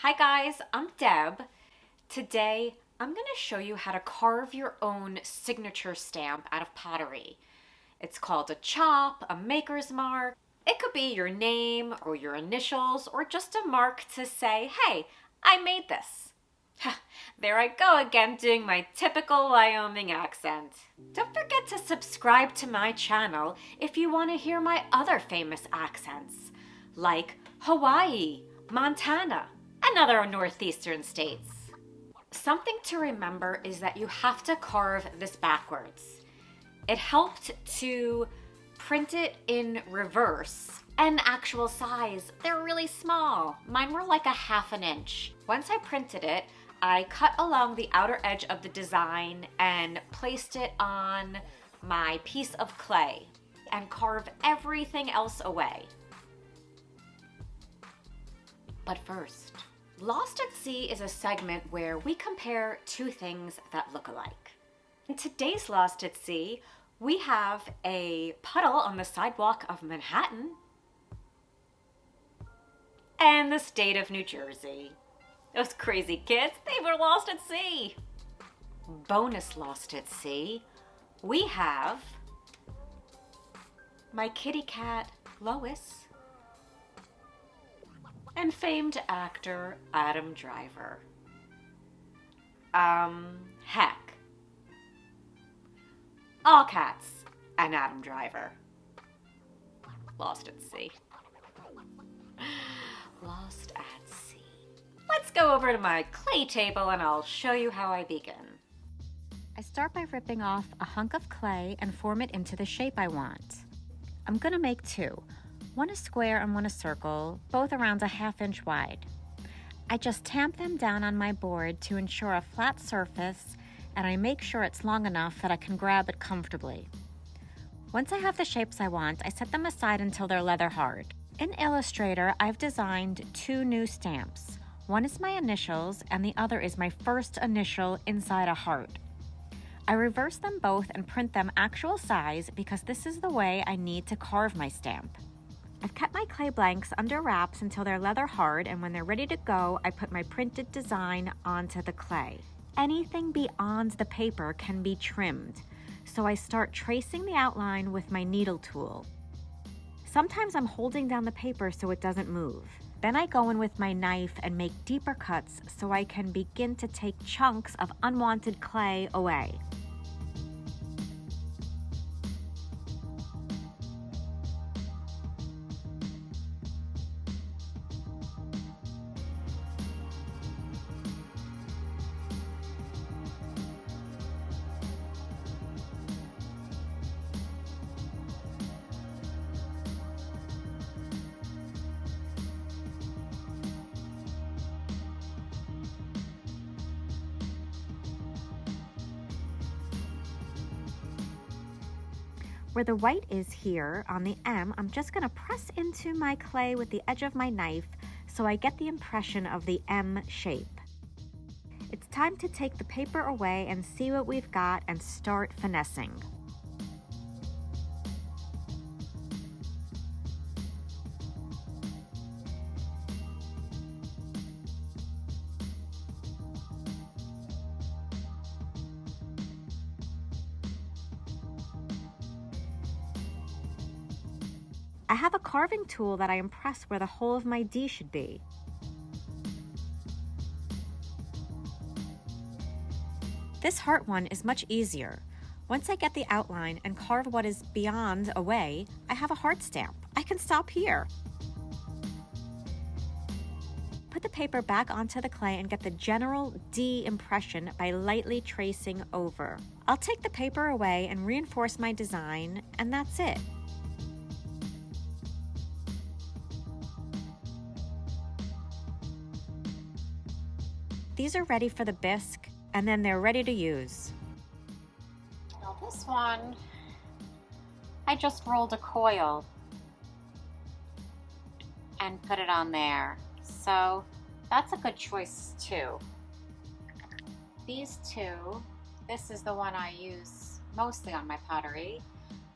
Hi guys, I'm Deb. Today I'm going to show you how to carve your own signature stamp out of pottery. It's called a chop, a maker's mark. It could be your name or your initials or just a mark to say, hey, I made this. There I go again doing my typical Wyoming accent. Don't forget to subscribe to my channel if you want to hear my other famous accents, like Hawaii, Montana, and other northeastern states. Something to remember is that you have to carve this backwards. It helped to print it in reverse and actual size. They're really small. Mine were like a half an inch. Once I printed it, I cut along the outer edge of the design and placed it on my piece of clay and carved everything else away. But first, Lost at Sea is a segment where we compare two things that look alike. In today's Lost at Sea, we have a puddle on the sidewalk of Manhattan and the state of New Jersey. Those crazy kids, they were lost at sea. Bonus Lost at Sea, we have my kitty cat, Lois, and famed actor Adam Driver. Heck. All cats and Adam Driver. Lost at sea. Lost at sea. Let's go over to my clay table and I'll show you how I begin. I start by ripping off a hunk of clay and form it into the shape I want. I'm gonna make two. One a square and one a circle, both around a ½ inch wide. I just tamp them down on my board to ensure a flat surface, and I make sure it's long enough that I can grab it comfortably. Once I have the shapes I want, I set them aside until they're leather hard. In Illustrator, I've designed two new stamps. One is my initials, and the other is my first initial inside a heart. I reverse them both and print them actual size because this is the way I need to carve my stamp. I've kept my clay blanks under wraps until they're leather hard, and when they're ready to go, I put my printed design onto the clay. Anything beyond the paper can be trimmed, so I start tracing the outline with my needle tool. Sometimes I'm holding down the paper so it doesn't move. Then I go in with my knife and make deeper cuts so I can begin to take chunks of unwanted clay away. Where the white is here on the M, I'm just going to press into my clay with the edge of my knife so I get the impression of the M shape. It's time to take the paper away and see what we've got and start finessing. I have a carving tool that I impress where the hole of my D should be. This heart one is much easier. Once I get the outline and carve what is beyond away, I have a heart stamp. I can stop here. Put the paper back onto the clay and get the general D impression by lightly tracing over. I'll take the paper away and reinforce my design, and that's it. These are ready for the bisque, and then they're ready to use. Now this one, I just rolled a coil and put it on there. So that's a good choice too. These two, this is the one I use mostly on my pottery.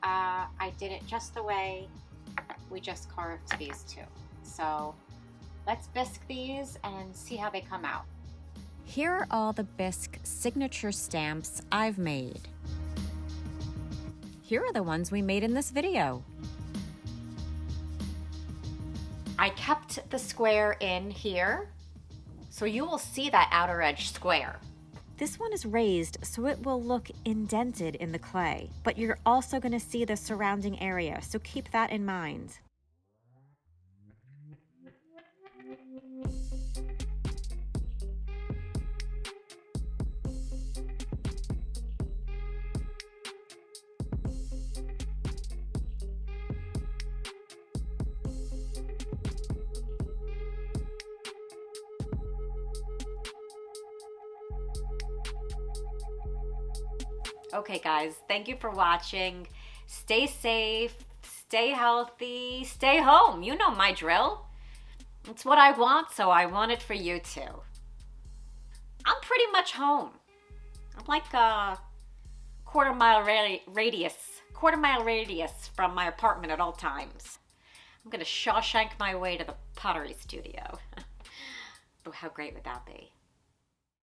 I did it just the way we just carved these two. So Let's bisque these and see how they come out. Here are all the bisque signature stamps I've made. Here are the ones we made in this video. I kept the square in here, so you will see that outer edge square. This one is raised so it will look indented in the clay, but you're also going to see the surrounding area, so keep that in mind. Okay guys, thank you for watching. Stay safe, stay healthy, stay home. You know my drill. It's what I want, so I want it for you too. I'm pretty much home. I'm like a quarter mile radius from my apartment at all times. I'm gonna Shawshank my way to the pottery studio. Oh, how great would that be?